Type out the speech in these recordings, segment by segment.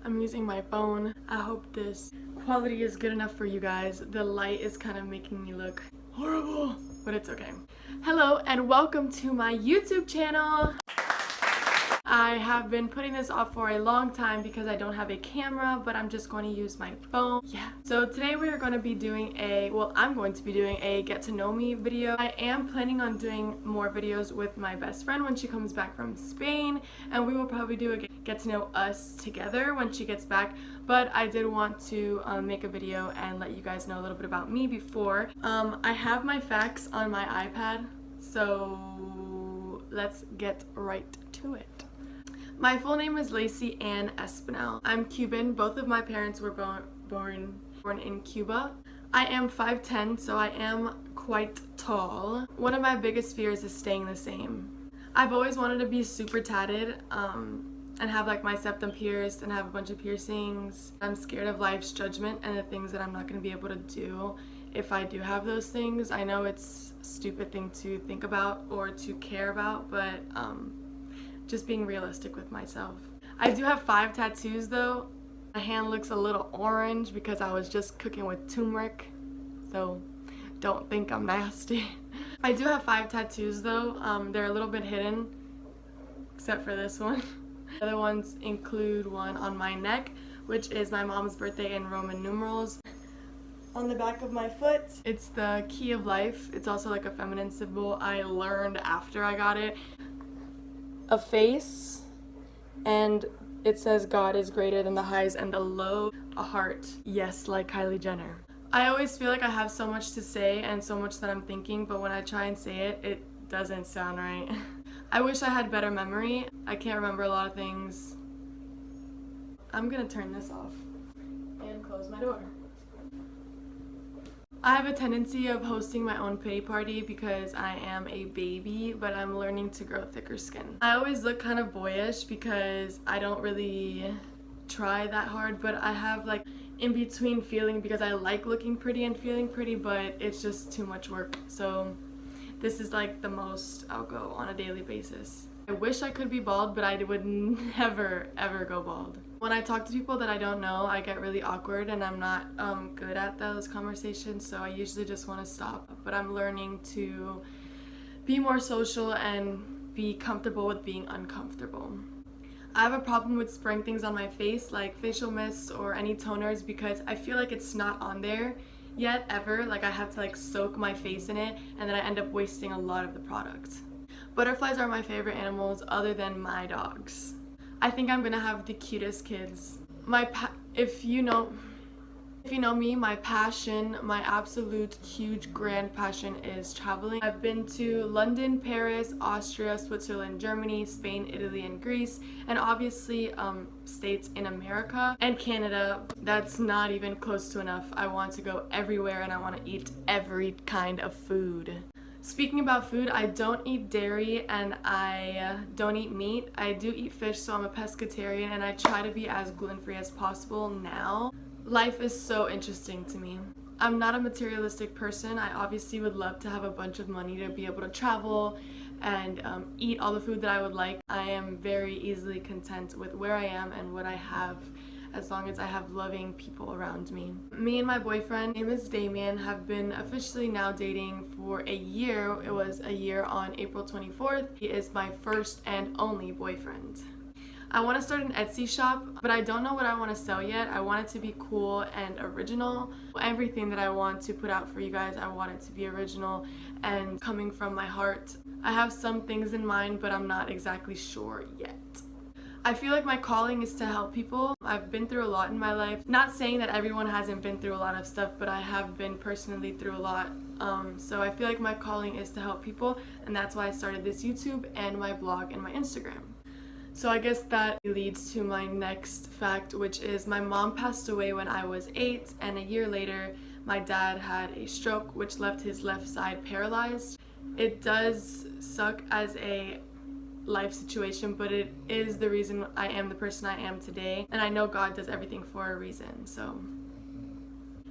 I'm using my phone. I hope this quality is good enough for you guys. The light is kind of making me look horrible, but it's okay. Hello and welcome to my YouTube channel. I have been putting this off for a long time because I don't have a camera, but I'm just going to use my phone. Yeah. So today we are going to be doing I'm going to be doing a get to know me video. I am planning on doing more videos with my best friend when she comes back from Spain, and we will probably do a get to know us together when she gets back. But I did want to make a video and let you guys know a little bit about me before. I have my facts on my iPad, so let's get right to it. My full name is LeysiAnn Espinal. I'm Cuban. Both of my parents were born in Cuba. I am 5'10", so I am quite tall. One of my biggest fears is staying the same. I've always wanted to be super tatted and have like my septum pierced and have a bunch of piercings. I'm scared of life's judgment and the things that I'm not going to be able to do if I do have those things. I know it's a stupid thing to think about or to care about, but just being realistic with myself. I do have 5 tattoos though. My hand looks a little orange because I was just cooking with turmeric, so don't think I'm nasty. I do have 5 tattoos though. They're a little bit hidden, except for this one. The other ones include one on my neck, which is my mom's birthday in Roman numerals. On the back of my foot, it's the key of life. It's also like a feminine symbol. I learned after I got it. A face, and it says God is greater than the highs and the low. A heart, yes, like Kylie Jenner. I always feel like I have so much to say and so much that I'm thinking, but when I try and say it, it doesn't sound right. I wish I had better memory. I can't remember a lot of things. I'm gonna turn this off and close my door. I have a tendency of hosting my own pity party because I am a baby, but I'm learning to grow thicker skin. I always look kind of boyish because I don't really try that hard, but I have like in between feeling because I like looking pretty and feeling pretty, but it's just too much work. So this is like the most I'll go on a daily basis. I wish I could be bald, but I would never ever go bald. When I talk to people that I don't know, I get really awkward and I'm not good at those conversations, so I usually just want to stop. But I'm learning to be more social and be comfortable with being uncomfortable. I have a problem with spraying things on my face like facial mists or any toners because I feel like it's not on there yet ever. Like I have to like soak my face in it and then I end up wasting a lot of the product. Butterflies are my favorite animals other than my dogs. I think I'm gonna have the cutest kids. If you know me, my passion, my absolute huge grand passion is traveling. I've been to London, Paris, Austria, Switzerland, Germany, Spain, Italy, and Greece, and obviously states in America and Canada. That's not even close to enough. I want to go everywhere and I want to eat every kind of food. Speaking about food, I don't eat dairy and I don't eat meat. I do eat fish, so I'm a pescatarian and I try to be as gluten-free as possible now. Life is so interesting to me. I'm not a materialistic person. I obviously would love to have a bunch of money to be able to travel and eat all the food that I would like. I am very easily content with where I am and what I have, as long as I have loving people around me. Me and my boyfriend, name is Damien, have been officially now dating for a year. It was a year on April 24th. He is my first and only boyfriend. I want to start an Etsy shop, but I don't know what I want to sell yet. I want it to be cool and original. Everything that I want to put out for you guys, I want it to be original and coming from my heart. I have some things in mind, but I'm not exactly sure yet. I feel like my calling is to help people. I've been through a lot in my life. Not saying that everyone hasn't been through a lot of stuff, but I have been personally through a lot. So I feel like my calling is to help people, and that's why I started this YouTube and my blog and my Instagram. So I guess that leads to my next fact, which is my mom passed away when I was 8, and a year later my dad had a stroke which left his left side paralyzed. It does suck as a life situation, but it is the reason I am the person I am today, and I know God does everything for a reason. So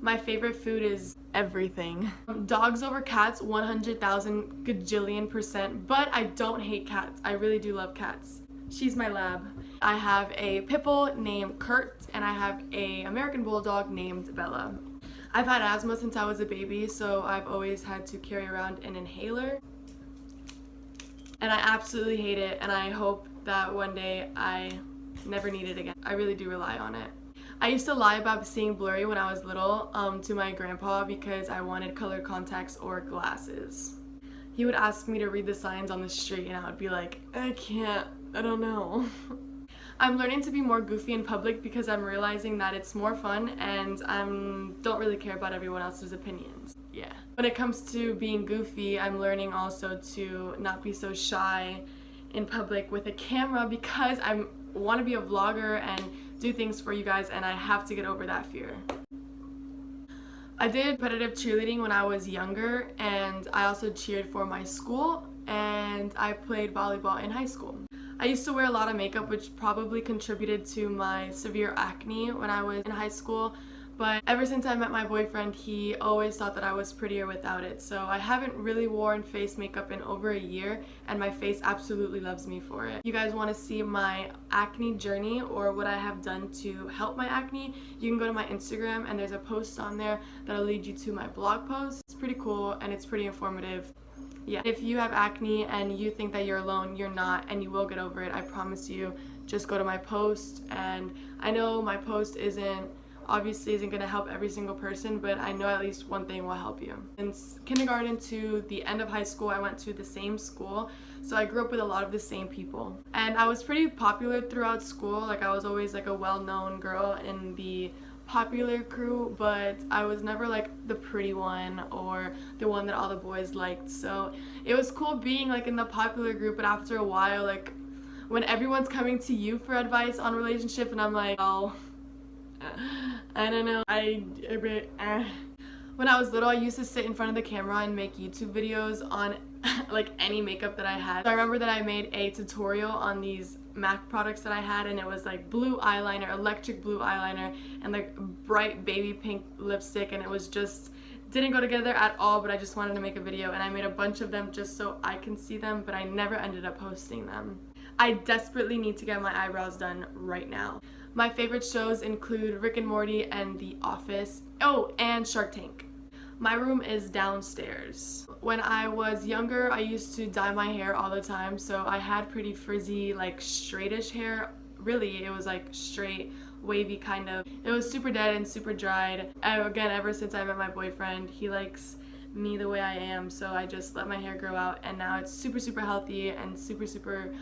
my favorite food is everything. Dogs over cats, 100,000 gajillion %, but I don't hate cats. I really do love cats. She's my lab. I have a pit bull named Kurt, and I have a American bulldog named Bella. I've had asthma since I was a baby, so I've always had to carry around an inhaler. And I absolutely hate it, and I hope that one day I never need it again. I really do rely on it. I used to lie about seeing blurry when I was little to my grandpa because I wanted colored contacts or glasses. He would ask me to read the signs on the street and I would be like, I can't, I don't know. I'm learning to be more goofy in public because I'm realizing that it's more fun and I don't really care about everyone else's opinions. Yeah. When it comes to being goofy, I'm learning also to not be so shy in public with a camera because I want to be a vlogger and do things for you guys, and I have to get over that fear. I did competitive cheerleading when I was younger, and I also cheered for my school, and I played volleyball in high school. I used to wear a lot of makeup, which probably contributed to my severe acne when I was in high school, but ever since I met my boyfriend, he always thought that I was prettier without it. So I haven't really worn face makeup in over a year, and my face absolutely loves me for it. You guys want to see my acne journey or what I have done to help my acne, you can go to my Instagram and there's a post on there that'll lead you to my blog post. It's pretty cool and it's pretty informative. Yeah, if you have acne and you think that you're alone, you're not, and you will get over it, I promise you. Just go to my post, and I know my post obviously isn't going to help every single person, but I know at least one thing will help you. Since kindergarten to the end of high school, I went to the same school, so I grew up with a lot of the same people. And I was pretty popular throughout school. Like, I was always like a well-known girl in the popular crew, but I was never like the pretty one or the one that all the boys liked. So it was cool being like in the popular group, but after a while, like when everyone's coming to you for advice on relationship and I'm like, oh, I don't know. When I was little, I used to sit in front of the camera and make YouTube videos on like any makeup that I had. So I remember that I made a tutorial on these MAC products that I had, and it was like blue eyeliner, electric blue eyeliner, and like bright baby pink lipstick, and it was just didn't go together at all, but I just wanted to make a video, and I made a bunch of them just so I can see them, but I never ended up posting them. I desperately need to get my eyebrows done right now. My favorite shows include Rick and Morty and The Office. Oh, and Shark Tank. My room is downstairs. When I was younger, I used to dye my hair all the time, so I had pretty frizzy, like straightish hair. Really, it was like straight, wavy kind of. It was super dead and super dried. Again, ever since I met my boyfriend, he likes me the way I am, so I just let my hair grow out, and now it's super, super healthy and super, super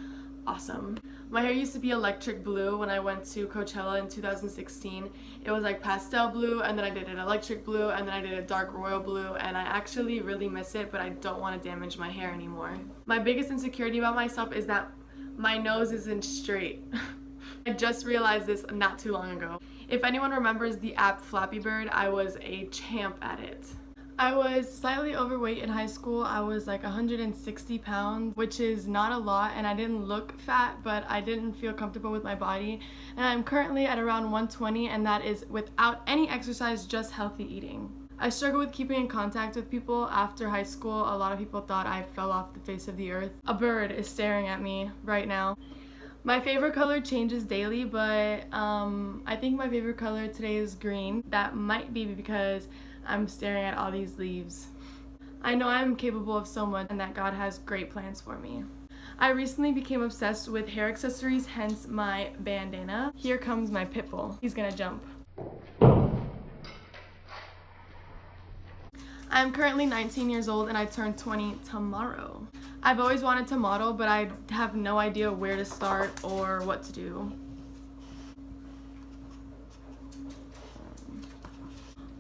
awesome. My hair used to be electric blue when I went to Coachella in 2016. It was like pastel blue, and then I did an electric blue, and then I did a dark royal blue, and I actually really miss it, but I don't want to damage my hair anymore. My biggest insecurity about myself is that my nose isn't straight. I just realized this not too long ago. If anyone remembers the app Flappy Bird, I was a champ at it. I was slightly overweight in high school. I was like 160 pounds, which is not a lot, and I didn't look fat, but I didn't feel comfortable with my body. And I'm currently at around 120, and that is without any exercise, just healthy eating. I struggle with keeping in contact with people. After high school, a lot of people thought I fell off the face of the earth. A bird is staring at me right now. My favorite color changes daily, but I think my favorite color today is green. That might be because I'm staring at all these leaves. I know I'm capable of so much and that God has great plans for me. I recently became obsessed with hair accessories, hence my bandana. Here comes my pit bull. He's gonna jump. I'm currently 19 years old and I turn 20 tomorrow. I've always wanted to model, but I have no idea where to start or what to do.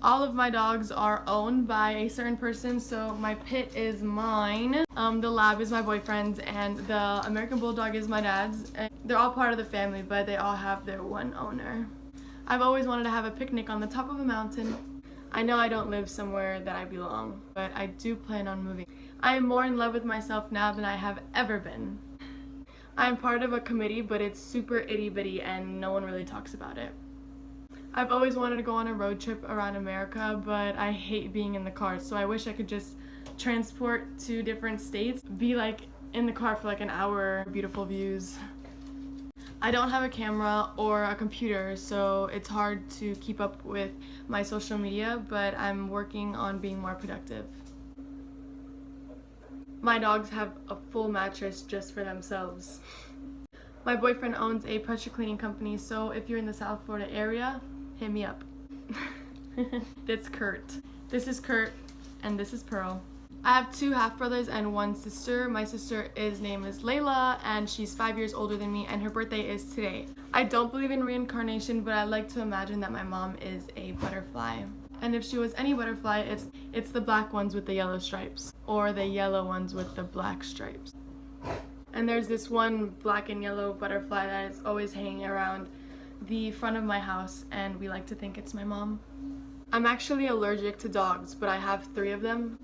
All of my dogs are owned by a certain person, so my pit is mine, the lab is my boyfriend's, and the American Bulldog is my dad's. They're all part of the family, but they all have their one owner. I've always wanted to have a picnic on the top of a mountain. I know I don't live somewhere that I belong, but I do plan on moving. I am more in love with myself now than I have ever been. I'm part of a committee, but it's super itty-bitty and no one really talks about it. I've always wanted to go on a road trip around America, but I hate being in the car, so I wish I could just transport to different states, be like in the car for like an hour, beautiful views. I don't have a camera or a computer, so it's hard to keep up with my social media, but I'm working on being more productive. My dogs have a full mattress just for themselves. My boyfriend owns a pressure cleaning company, so if you're in the South Florida area, hit me up. That's Kurt. This is Kurt, and this is Pearl. I have 2 half-brothers and 1 sister. My sister name is Layla, and she's 5 years older than me, and her birthday is today. I don't believe in reincarnation, but I like to imagine that my mom is a butterfly. And if she was any butterfly, it's the black ones with the yellow stripes, or the yellow ones with the black stripes. And there's this one black and yellow butterfly that is always hanging around the front of my house, and we like to think it's my mom. I'm actually allergic to dogs, but I have 3 of them.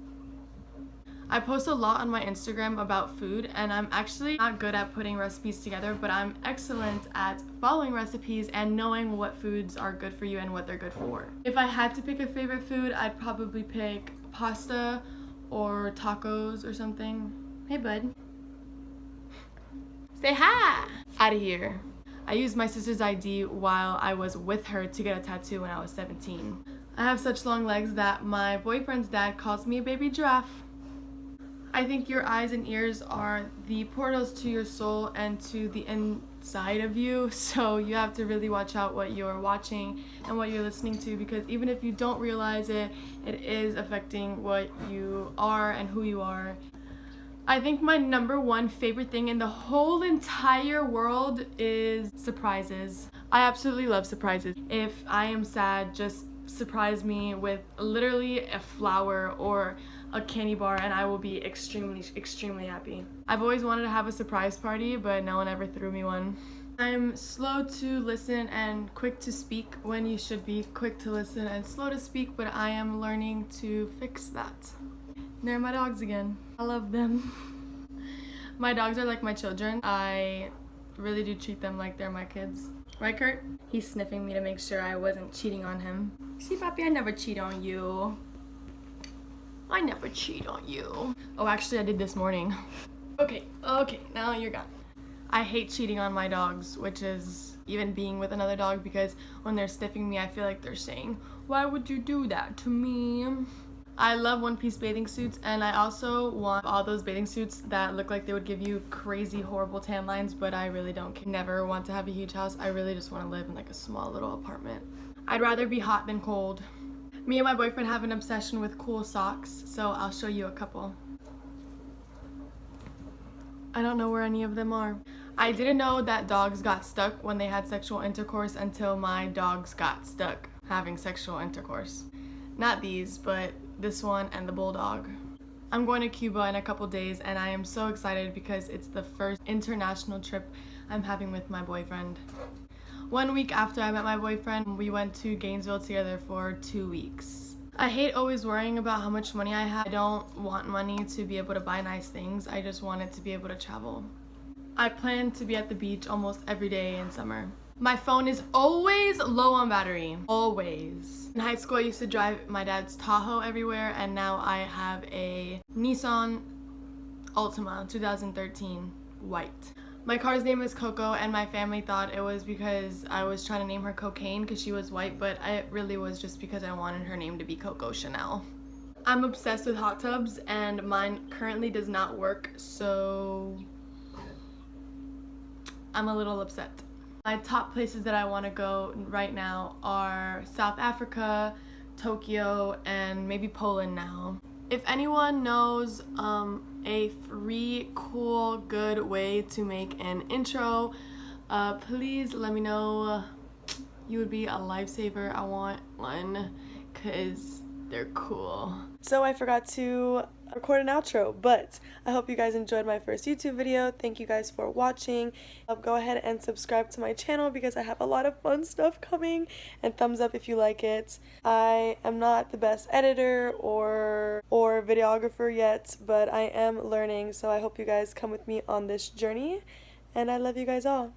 I post a lot on my Instagram about food, and I'm actually not good at putting recipes together, but I'm excellent at following recipes and knowing what foods are good for you and what they're good for. If I had to pick a favorite food, I'd probably pick pasta or tacos or something. Hey bud. Say hi! Out of here. I used my sister's ID while I was with her to get a tattoo when I was 17. I have such long legs that my boyfriend's dad calls me a baby giraffe. I think your eyes and ears are the portals to your soul and to the inside of you, so you have to really watch out what you're watching and what you're listening to, because even if you don't realize it, it is affecting what you are and who you are. I think my #1 favorite thing in the whole entire world is surprises. I absolutely love surprises. If I am sad, just surprise me with literally a flower or a candy bar and I will be extremely happy. I've always wanted to have a surprise party, but no one ever threw me one. I'm slow to listen and quick to speak when you should be quick to listen and slow to speak, but I am learning to fix that. They're my dogs again. I love them. My dogs are like my children. I really do treat them like they're my kids. Right, Kurt? He's sniffing me to make sure I wasn't cheating on him. See, Papi, I never cheat on you. I never cheat on you. Oh, actually, I did this morning. Okay, now you're gone. I hate cheating on my dogs, which is even being with another dog, because when they're sniffing me, I feel like they're saying, "Why would you do that to me?" I love one-piece bathing suits, and I also want all those bathing suits that look like they would give you crazy, horrible tan lines, but I really don't never want to have a huge house. I really just want to live in like a small little apartment. I'd rather be hot than cold. Me and my boyfriend have an obsession with cool socks, so I'll show you a couple. I don't know where any of them are. I didn't know that dogs got stuck when they had sexual intercourse until my dogs got stuck having sexual intercourse. Not these, but this one and the bulldog. I'm going to Cuba in a couple days, and I am so excited because it's the first international trip I'm having with my boyfriend. 1 week after I met my boyfriend, we went to Gainesville together for 2 weeks. I hate always worrying about how much money I have. I don't want money to be able to buy nice things. I just want it to be able to travel. I plan to be at the beach almost every day in summer. My phone is always low on battery. Always. In high school, I used to drive my dad's Tahoe everywhere, and now I have a Nissan Altima 2013 white. My car's name is Coco, and my family thought it was because I was trying to name her Cocaine because she was white, but it really was just because I wanted her name to be Coco Chanel. I'm obsessed with hot tubs, and mine currently does not work, so I'm a little upset. My top places that I want to go right now are South Africa, Tokyo, and maybe Poland now. If anyone knows a free, cool, good way to make an intro, please let me know. You would be a lifesaver. I want one because they're cool. So I forgot to record an outro, but I hope you guys enjoyed my first YouTube video. Thank you guys for watching. Go ahead and subscribe to my channel because I have a lot of fun stuff coming, and thumbs up if you like it. I am not the best editor or videographer yet, but I am learning, so I hope you guys come with me on this journey, and I love you guys all.